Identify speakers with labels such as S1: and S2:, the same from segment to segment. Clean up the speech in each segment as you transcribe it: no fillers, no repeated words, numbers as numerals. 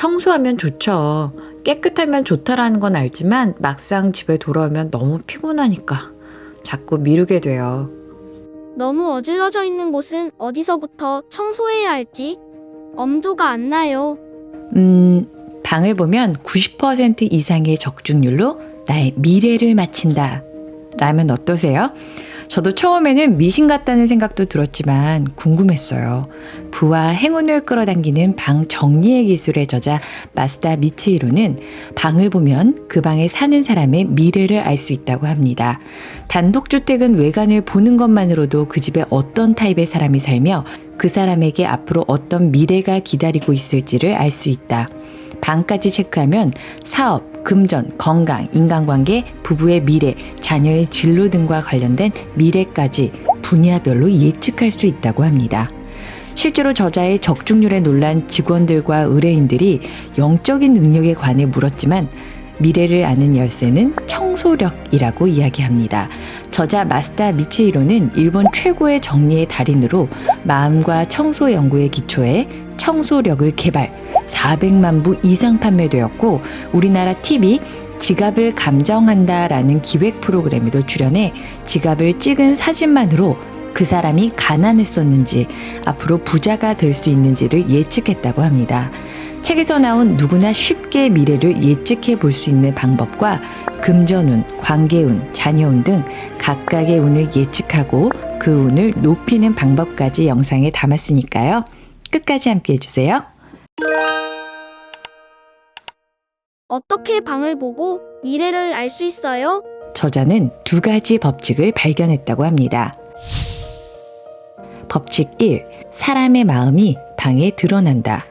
S1: 청소하면 좋죠. 깨끗하면 좋다라는 건 알지만 막상 집에 돌아오면 너무 피곤하니까 자꾸 미루게 돼요.
S2: 너무 어질러져 있는 곳은 어디서부터 청소해야 할지 엄두가 안 나요.
S1: 방을 보면 90% 이상의 적중률로 나의 미래를 맞힌다. 라면 어떠세요? 저도 처음에는 미신 같다는 생각도 들었지만 궁금했어요. 부와 행운을 끌어당기는 방 정리의 기술의 저자 마스다 미치히로는 방을 보면 그 방에 사는 사람의 미래를 알 수 있다고 합니다. 단독주택은 외관을 보는 것만으로도 그 집에 어떤 타입의 사람이 살며 그 사람에게 앞으로 어떤 미래가 기다리고 있을지를 알 수 있다. 방까지 체크하면 사업, 금전, 건강, 인간관계, 부부의 미래, 자녀의 진로 등과 관련된 미래까지 분야별로 예측할 수 있다고 합니다. 실제로 저자의 적중률에 놀란 직원들과 의뢰인들이 영적인 능력에 관해 물었지만 미래를 아는 열쇠는 청소력이라고 이야기합니다. 저자 마스다 미치히로는 일본 최고의 정리의 달인으로 마음과 청소 연구의 기초에 청소력을 개발, 400만 부 이상 판매되었고 우리나라 TV 지갑을 감정한다라는 기획 프로그램에도 출연해 지갑을 찍은 사진만으로 그 사람이 가난했었는지 앞으로 부자가 될 수 있는지를 예측했다고 합니다. 책에서 나온 누구나 쉽게 미래를 예측해 볼 수 있는 방법과 금전운, 관계운, 자녀운 등 각각의 운을 예측하고 그 운을 높이는 방법까지 영상에 담았으니까요. 끝까지 함께 해주세요.
S2: 어떻게 방을 보고 미래를 알 수 있어요?
S1: 저자는 두 가지 법칙을 발견했다고 합니다. 법칙 1. 사람의 마음이 방에 드러난다.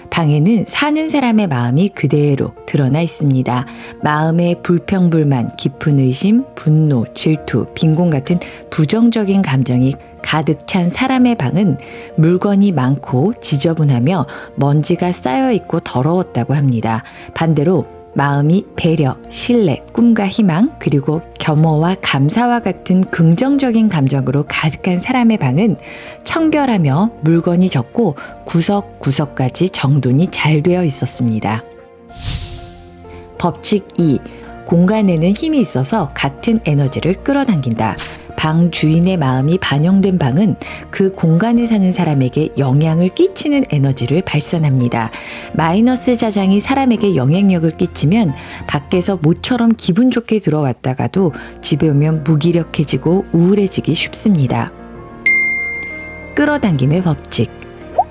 S1: 방에는 사는 사람의 마음이 그대로 드러나 있습니다. 마음의 불평불만, 깊은 의심, 분노, 질투, 빈곤 같은 부정적인 감정이 가득 찬 사람의 방은 물건이 많고 지저분하며 먼지가 쌓여있고 더러웠다고 합니다. 반대로 마음이 배려, 신뢰, 꿈과 희망, 그리고 겸허와 감사와 같은 긍정적인 감정으로 가득한 사람의 방은 청결하며 물건이 적고 구석구석까지 정돈이 잘 되어 있었습니다. 법칙 2. 공간에는 힘이 있어서 같은 에너지를 끌어당긴다. 방 주인의 마음이 반영된 방은 그 공간에 사는 사람에게 영향을 끼치는 에너지를 발산합니다. 마이너스 자장이 사람에게 영향력을 끼치면 밖에서 모처럼 기분 좋게 들어왔다가도 집에 오면 무기력해지고 우울해지기 쉽습니다. 끌어당김의 법칙.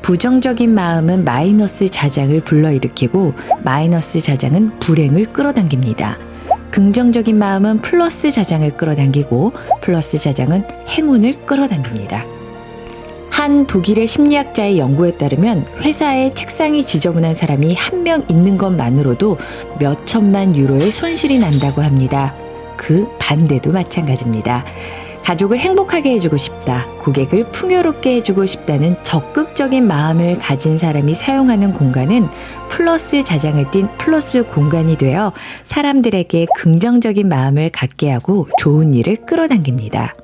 S1: 부정적인 마음은 마이너스 자장을 불러일으키고 마이너스 자장은 불행을 끌어당깁니다. 긍정적인 마음은 플러스 자장을 끌어당기고 플러스 자장은 행운을 끌어당깁니다. 한 독일의 심리학자의 연구에 따르면 회사에 책상이 지저분한 사람이 한 명 있는 것만으로도 몇 천만 유로의 손실이 난다고 합니다. 그 반대도 마찬가지입니다. 가족을 행복하게 해주고 싶다, 고객을 풍요롭게 해주고 싶다는 적극적인 마음을 가진 사람이 사용하는 공간은 플러스 자장을 띤 플러스 공간이 되어 사람들에게 긍정적인 마음을 갖게 하고 좋은 일을 끌어당깁니다.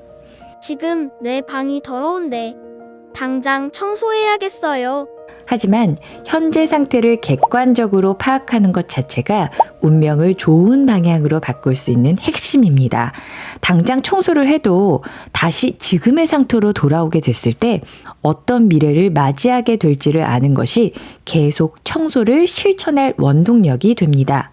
S2: 지금 내 방이 더러운데 당장 청소해야겠어요.
S1: 하지만 현재 상태를 객관적으로 파악하는 것 자체가 운명을 좋은 방향으로 바꿀 수 있는 핵심입니다. 당장 청소를 해도 다시 지금의 상태로 돌아오게 됐을 때 어떤 미래를 맞이하게 될지를 아는 것이 계속 청소를 실천할 원동력이 됩니다.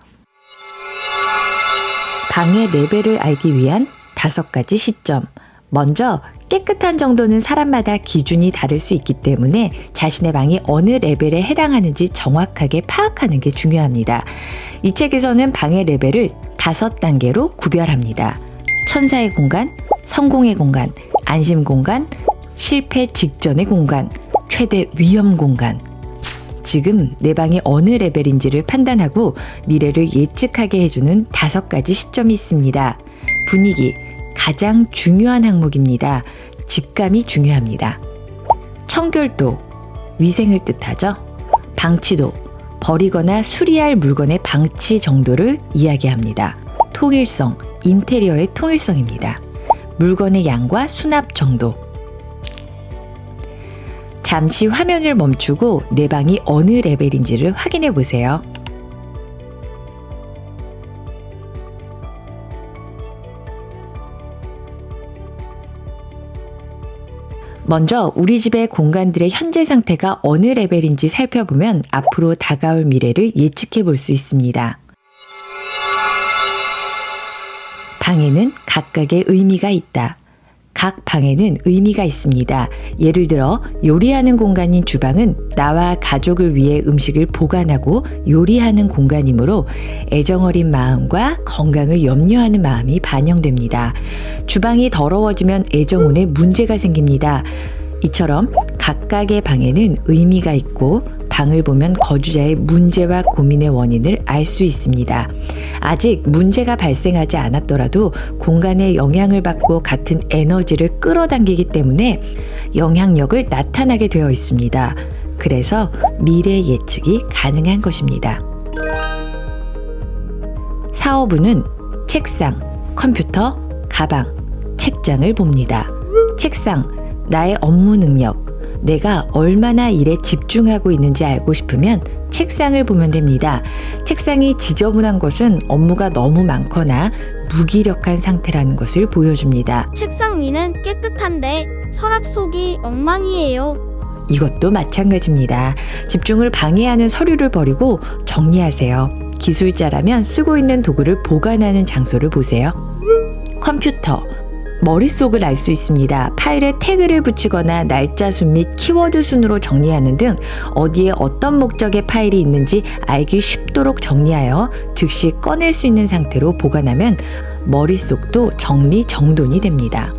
S1: 방의 레벨을 알기 위한 5가지 시점. 먼저 깨끗한 정도는 사람마다 기준이 다를 수 있기 때문에 자신의 방이 어느 레벨에 해당하는지 정확하게 파악하는 게 중요합니다. 이 책에서는 방의 레벨을 5단계로 구별합니다. 천사의 공간, 성공의 공간, 안심 공간, 실패 직전의 공간, 최대 위험 공간. 지금 내 방이 어느 레벨인지를 판단하고 미래를 예측하게 해주는 5가지 시점이 있습니다. 분위기, 가장 중요한 항목입니다. 직감이 중요합니다. 청결도, 위생을 뜻하죠. 방치도, 버리거나 수리할 물건의 방치 정도를 이야기합니다. 통일성, 인테리어의 통일성입니다. 물건의 양과 수납 정도. 잠시 화면을 멈추고 내 방이 어느 레벨인지를 확인해 보세요. 먼저 우리 집의 공간들의 현재 상태가 어느 레벨인지 살펴보면 앞으로 다가올 미래를 예측해 볼 수 있습니다. 방에는 각각의 의미가 있다. 각 방에는 의미가 있습니다. 예를 들어 요리하는 공간인 주방은 나와 가족을 위해 음식을 보관하고 요리하는 공간이므로 애정어린 마음과 건강을 염려하는 마음이 반영됩니다. 주방이 더러워지면 애정운에 문제가 생깁니다. 이처럼 각각의 방에는 의미가 있고 방을 보면 거주자의 문제와 고민의 원인을 알 수 있습니다. 아직 문제가 발생하지 않았더라도 공간에 영향을 받고 같은 에너지를 끌어당기기 때문에 영향력을 나타나게 되어 있습니다. 그래서 미래 예측이 가능한 것입니다. 사업운은 책상, 컴퓨터, 가방, 책장을 봅니다. 책상, 나의 업무 능력, 내가 얼마나 일에 집중하고 있는지 알고 싶으면 책상을 보면 됩니다. 책상이 지저분한 것은 업무가 너무 많거나 무기력한 상태라는 것을 보여줍니다.
S2: 책상 위는 깨끗한데 서랍 속이 엉망이에요.
S1: 이것도 마찬가지입니다. 집중을 방해하는 서류를 버리고 정리하세요. 기술자라면 쓰고 있는 도구를 보관하는 장소를 보세요. 컴퓨터, 머릿속을 알 수 있습니다. 파일에 태그를 붙이거나 날짜 순 및 키워드 순으로 정리하는 등 어디에 어떤 목적의 파일이 있는지 알기 쉽도록 정리하여 즉시 꺼낼 수 있는 상태로 보관하면 머릿속도 정리정돈이 됩니다.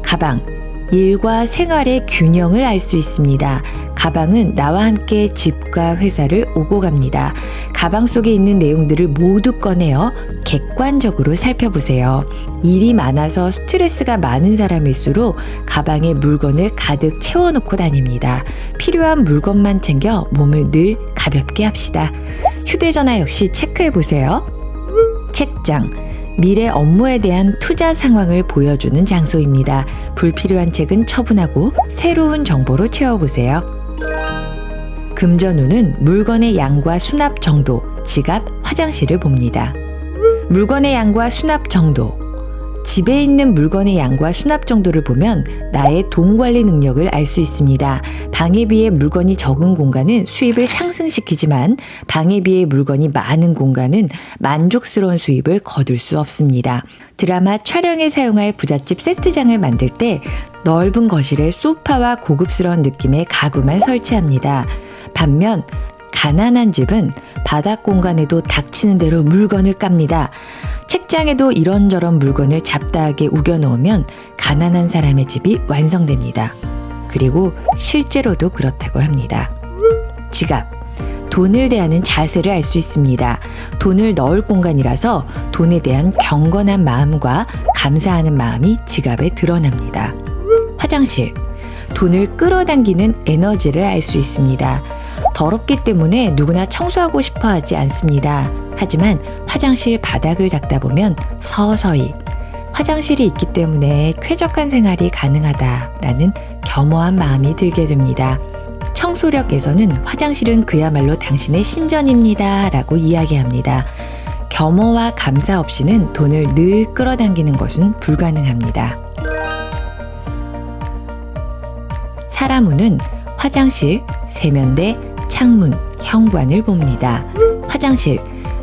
S1: 가방, 일과 생활의 균형을 알 수 있습니다. 가방은 나와 함께 집과 회사를 오고 갑니다. 가방 속에 있는 내용들을 모두 꺼내어 객관적으로 살펴보세요. 일이 많아서 스트레스가 많은 사람일수록 가방에 물건을 가득 채워놓고 다닙니다. 필요한 물건만 챙겨 몸을 늘 가볍게 합시다. 휴대전화 역시 체크해보세요. 책장, 미래 업무에 대한 투자 상황을 보여주는 장소입니다. 불필요한 책은 처분하고 새로운 정보로 채워보세요. 금전운은 물건의 양과 수납 정도, 지갑, 화장실을 봅니다. 물건의 양과 수납 정도, 집에 있는 물건의 양과 수납 정도를 보면 나의 돈 관리 능력을 알 수 있습니다. 방에 비해 물건이 적은 공간은 수입을 상승시키지만 방에 비해 물건이 많은 공간은 만족스러운 수입을 거둘 수 없습니다. 드라마 촬영에 사용할 부잣집 세트장을 만들 때 넓은 거실에 소파와 고급스러운 느낌의 가구만 설치합니다. 반면 가난한 집은 바닥 공간에도 닥치는 대로 물건을 깝니다. 책장에도 이런저런 물건을 잡다하게 우겨놓으면 가난한 사람의 집이 완성됩니다. 그리고 실제로도 그렇다고 합니다. 지갑, 돈을 대하는 자세를 알 수 있습니다. 돈을 넣을 공간이라서 돈에 대한 경건한 마음과 감사하는 마음이 지갑에 드러납니다. 화장실, 돈을 끌어당기는 에너지를 알 수 있습니다. 더럽기 때문에 누구나 청소하고 싶어 하지 않습니다. 하지만 화장실 바닥을 닦다 보면 서서히 화장실이 있기 때문에 쾌적한 생활이 가능하다라는 겸허한 마음이 들게 됩니다. 청소력에서는 화장실은 그야말로 당신의 신전입니다 라고 이야기합니다. 겸허와 감사 없이는 돈을 늘 끌어당기는 것은 불가능합니다. 사람운은 화장실, 세면대, 창문, 현관을 봅니다. 화장실,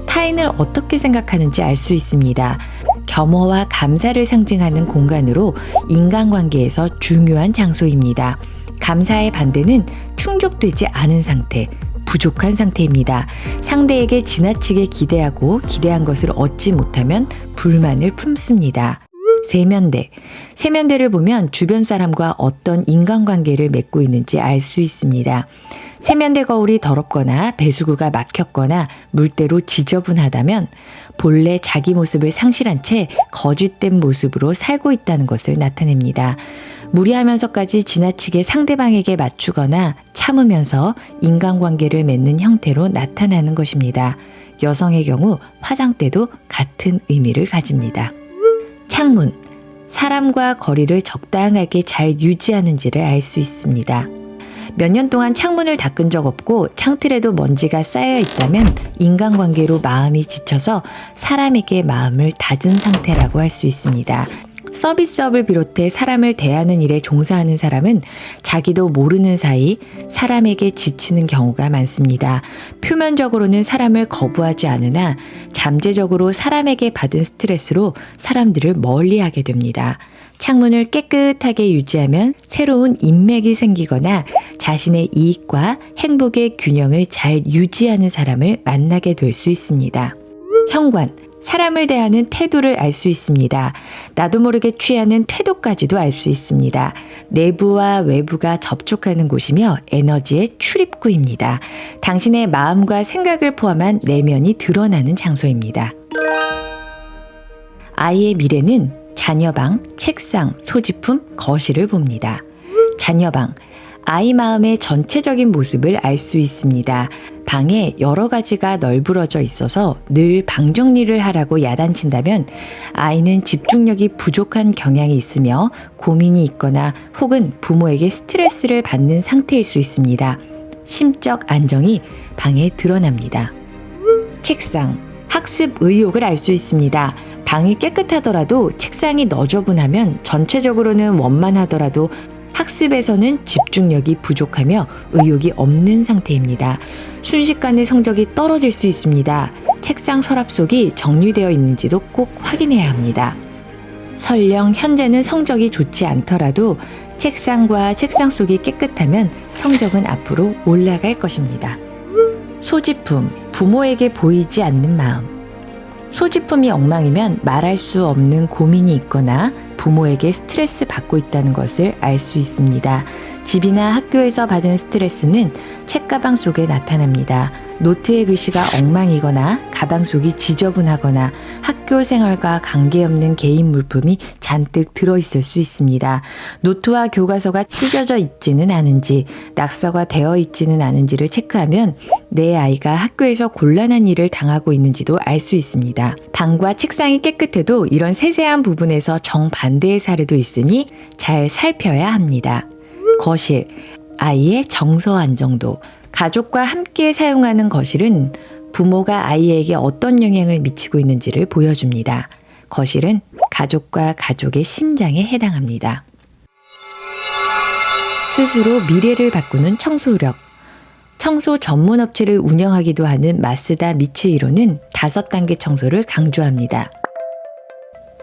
S1: 타인을 어떻게 생각하는지 알 수 있습니다. 겸허와 감사를 상징하는 공간으로 인간관계에서 중요한 장소입니다. 감사의 반대는 충족되지 않은 상태, 부족한 상태입니다. 상대에게 지나치게 기대하고 기대한 것을 얻지 못하면 불만을 품습니다. 세면대, 세면대를 보면 주변 사람과 어떤 인간관계를 맺고 있는지 알 수 있습니다. 세면대 거울이 더럽거나 배수구가 막혔거나 물때로 지저분하다면 본래 자기 모습을 상실한 채 거짓된 모습으로 살고 있다는 것을 나타냅니다. 무리하면서까지 지나치게 상대방에게 맞추거나 참으면서 인간관계를 맺는 형태로 나타나는 것입니다. 여성의 경우 화장대도 같은 의미를 가집니다. 창문, 사람과 거리를 적당하게 잘 유지하는지를 알 수 있습니다. 몇 년 동안 창문을 닦은 적 없고 창틀에도 먼지가 쌓여 있다면 인간관계로 마음이 지쳐서 사람에게 마음을 닫은 상태라고 할 수 있습니다. 서비스업을 비롯해 사람을 대하는 일에 종사하는 사람은 자기도 모르는 사이 사람에게 지치는 경우가 많습니다. 표면적으로는 사람을 거부하지 않으나 잠재적으로 사람에게 받은 스트레스로 사람들을 멀리하게 됩니다. 창문을 깨끗하게 유지하면 새로운 인맥이 생기거나 자신의 이익과 행복의 균형을 잘 유지하는 사람을 만나게 될 수 있습니다. 현관, 사람을 대하는 태도를 알 수 있습니다. 나도 모르게 취하는 태도까지도 알 수 있습니다. 내부와 외부가 접촉하는 곳이며 에너지의 출입구입니다. 당신의 마음과 생각을 포함한 내면이 드러나는 장소입니다. 아이의 미래는 자녀방, 책상, 소지품, 거실을 봅니다. 자녀방, 아이 마음의 전체적인 모습을 알 수 있습니다. 방에 여러 가지가 널브러져 있어서 늘 방 정리를 하라고 야단친다면 아이는 집중력이 부족한 경향이 있으며 고민이 있거나 혹은 부모에게 스트레스를 받는 상태일 수 있습니다. 심적 안정이 방에 드러납니다. 책상, 학습 의욕을 알 수 있습니다. 방이 깨끗하더라도 책상이 너저분하면 전체적으로는 원만하더라도 학습에서는 집중력이 부족하며 의욕이 없는 상태입니다. 순식간에 성적이 떨어질 수 있습니다. 책상 서랍 속이 정리되어 있는지도 꼭 확인해야 합니다. 설령 현재는 성적이 좋지 않더라도 책상과 책상 속이 깨끗하면 성적은 앞으로 올라갈 것입니다. 소지품, 부모에게 보이지 않는 마음. 소지품이 엉망이면 말할 수 없는 고민이 있거나 부모에게 스트레스 받고 있다는 것을 알 수 있습니다. 집이나 학교에서 받은 스트레스는 책가방 속에 나타납니다. 노트의 글씨가 엉망이거나 가방 속이 지저분하거나 학교 생활과 관계없는 개인 물품이 잔뜩 들어있을 수 있습니다. 노트와 교과서가 찢어져 있지는 않은지, 낙서가 되어 있지는 않은지를 체크하면 내 아이가 학교에서 곤란한 일을 당하고 있는지도 알 수 있습니다. 방과 책상이 깨끗해도 이런 세세한 부분에서 정반대의 사례도 있으니 잘 살펴야 합니다. 거실, 아이의 정서 안정도. 가족과 함께 사용하는 거실은 부모가 아이에게 어떤 영향을 미치고 있는지를 보여줍니다. 거실은 가족과 가족의 심장에 해당합니다. 스스로 미래를 바꾸는 청소력. 청소 전문 업체를 운영하기도 하는 마스다 미츠히로는 5단계 청소를 강조합니다.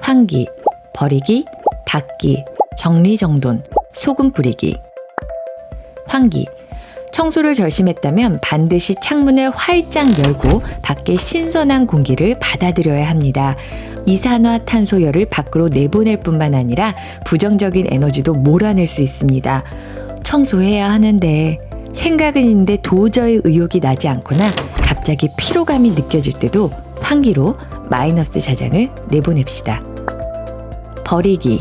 S1: 환기, 버리기, 닦기, 정리정돈, 소금 뿌리기. 환기. 청소를 결심했다면 반드시 창문을 활짝 열고 밖에 신선한 공기를 받아들여야 합니다. 이산화탄소열을 밖으로 내보낼 뿐만 아니라 부정적인 에너지도 몰아낼 수 있습니다. 청소해야 하는데 생각은 있는데 도저히 의욕이 나지 않거나 갑자기 피로감이 느껴질 때도 환기로 마이너스 자장을 내보냅시다. 버리기.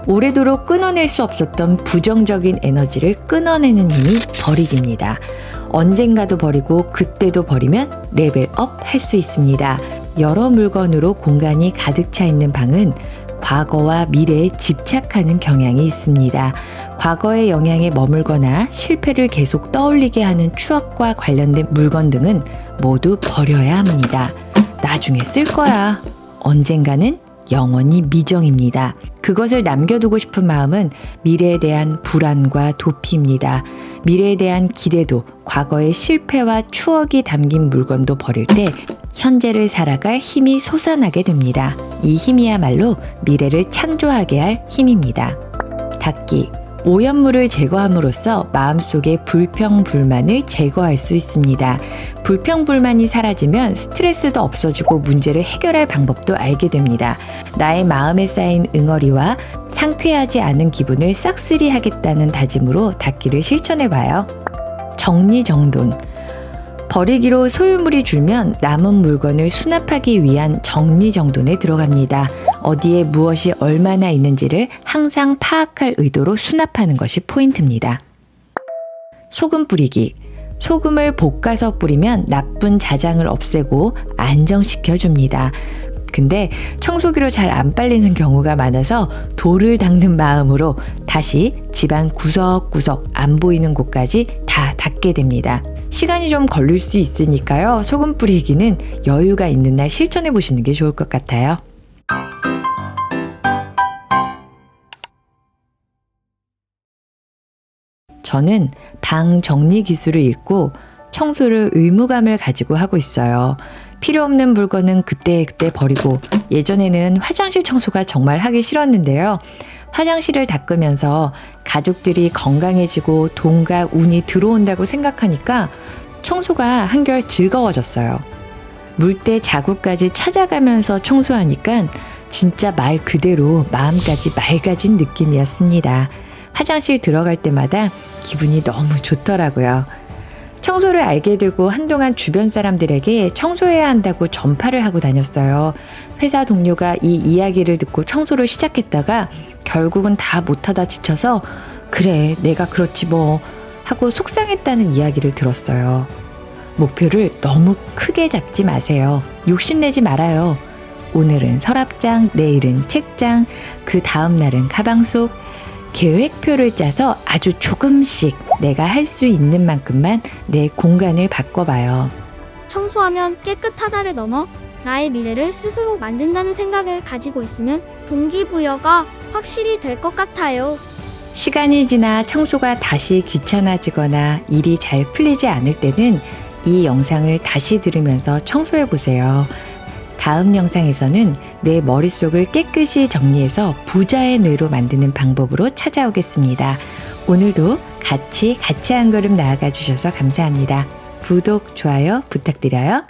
S1: 오래도록 끊어낼 수 없었던 부정적인 에너지를 끊어내는 힘이 버리기입니다. 언젠가도 버리고 그때도 버리면 레벨업 할 수 있습니다. 여러 물건으로 공간이 가득 차 있는 방은 과거와 미래에 집착하는 경향이 있습니다. 과거의 영향에 머물거나 실패를 계속 떠올리게 하는 추억과 관련된 물건 등은 모두 버려야 합니다. 나중에 쓸 거야. 언젠가는 영원히 미정입니다. 그것을 남겨두고 싶은 마음은 미래에 대한 불안과 도피입니다. 미래에 대한 기대도, 과거의 실패와 추억이 담긴 물건도 버릴 때 현재를 살아갈 힘이 솟아나게 됩니다. 이 힘이야말로 미래를 창조하게 할 힘입니다. 닦기. 오염물을 제거함으로써 마음속의 불평불만을 제거할 수 있습니다. 불평불만이 사라지면 스트레스도 없어지고 문제를 해결할 방법도 알게 됩니다. 나의 마음에 쌓인 응어리와 상쾌하지 않은 기분을 싹쓸이 하겠다는 다짐으로 닦기를 실천해봐요. 정리정돈. 버리기로 소유물이 줄면 남은 물건을 수납하기 위한 정리정돈에 들어갑니다. 어디에 무엇이 얼마나 있는지를 항상 파악할 의도로 수납하는 것이 포인트입니다. 소금 뿌리기. 소금을 볶아서 뿌리면 나쁜 자장을 없애고 안정시켜 줍니다. 근데 청소기로 잘 안 빨리는 경우가 많아서 돌을 닦는 마음으로 다시 집안 구석구석 안 보이는 곳까지 다 닦게 됩니다. 시간이 좀 걸릴 수 있으니까요. 소금 뿌리기는 여유가 있는 날 실천해 보시는 게 좋을 것 같아요. 저는 방 정리 기술을 읽고 청소를 의무감을 가지고 하고 있어요. 필요 없는 물건은 그때그때 버리고 예전에는 화장실 청소가 정말 하기 싫었는데요. 화장실을 닦으면서 가족들이 건강해지고 돈과 운이 들어온다고 생각하니까 청소가 한결 즐거워졌어요. 물때 자국까지 찾아가면서 청소하니까 진짜 말 그대로 마음까지 맑아진 느낌이었습니다. 화장실 들어갈 때마다 기분이 너무 좋더라고요. 청소를 알게 되고 한동안 주변 사람들에게 청소해야 한다고 전파를 하고 다녔어요. 회사 동료가 이 이야기를 듣고 청소를 시작했다가 결국은 다 못하다 지쳐서 그래 내가 그렇지 뭐 하고 속상했다는 이야기를 들었어요. 목표를 너무 크게 잡지 마세요. 욕심내지 말아요. 오늘은 서랍장, 내일은 책장, 그 다음 날은 가방 속 계획표를 짜서 아주 조금씩 내가 할 수 있는 만큼만 내 공간을 바꿔봐요.
S2: 청소하면 깨끗하다를 넘어 나의 미래를 스스로 만든다는 생각을 가지고 있으면 동기부여가 확실히 될 것 같아요.
S1: 시간이 지나 청소가 다시 귀찮아지거나 일이 잘 풀리지 않을 때는 이 영상을 다시 들으면서 청소해 보세요. 다음 영상에서는 내 머릿속을 깨끗이 정리해서 부자의 뇌로 만드는 방법으로 찾아오겠습니다. 오늘도 같이 한 걸음 나아가 주셔서 감사합니다. 구독, 좋아요 부탁드려요.